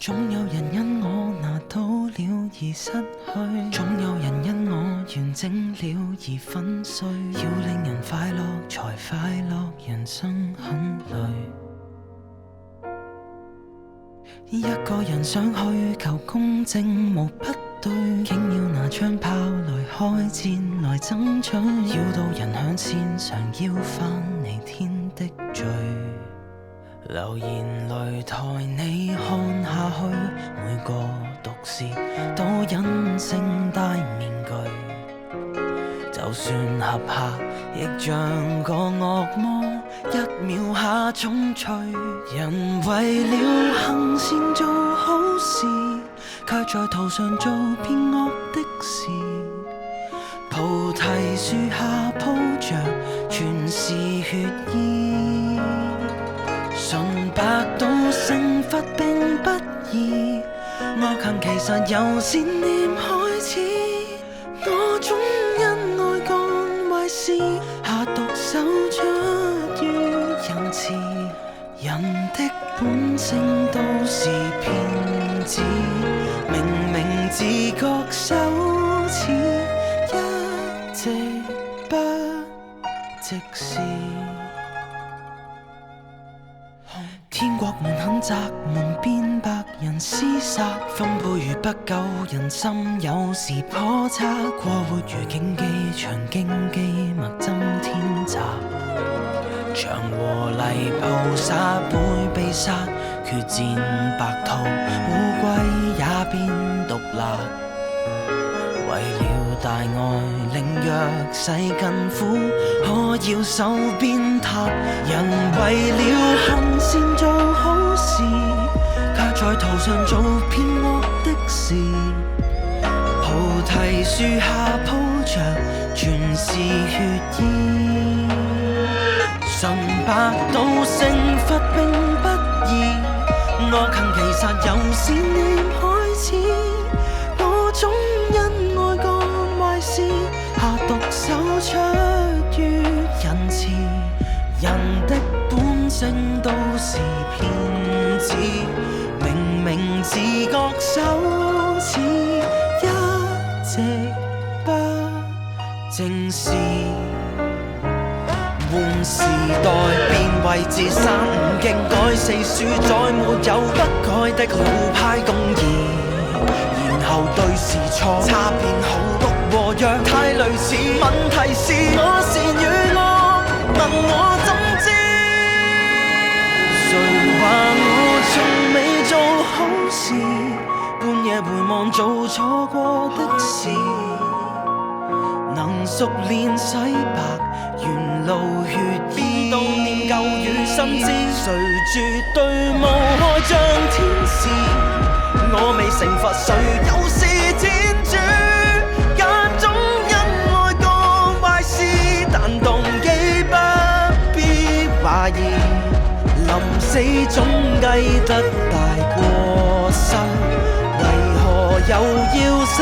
總有人因我拿到了而失去，總有人因我完整了而粉碎。要令人快樂才快樂，人生很累。一個人想去求公正無不對，竟要拿槍炮來開戰來爭取，要到人響線上要翻彌天的罪。流言擂台你看下去，每個毒舌都隱性戴面具，就算合拍亦像個惡魔，一秒下重錘。人為了行善做好事，卻在途上做變惡的事。菩提樹下鋪着全是血意，純白到成佛並不易，惡行其實由善念開始。我總因愛幹壞事，下毒手出於仁慈。人的本性都是騙子，明明自覺羞恥，一直不直視。天國門很窄，門邊白人廝殺，分配如不夠，人心有時頗差。過活如競技場，競技默針天擲，牆和泥菩薩會被殺，決戰白兔，烏龜也變毒辣。為了大愛，令弱勢更苦，可要受鞭撻。人為了行善做好事，卻在途上做騙惡的事。菩提樹下鋪着全是血意，純白到成佛並不易，惡行其實由善念開始。我總因愛幹壞事，下毒手出於仁慈。人的本性都是騙子，明明自覺羞恥，一直不正視。換時代變位置，三五經改四書，再沒有不改的老派公義。然後對是錯差別好毒和藥太類似，問題是我善與惡，問我怎知？誰話我從未做好事？半夜回望做錯過的事，能熟練洗白沿路血意，悼念舊與新知，誰絕對無害像天使。我未成佛，誰又是天主？間中因愛幹壞事，但動機不必懷疑。臨死總計得大過失，為何又要走？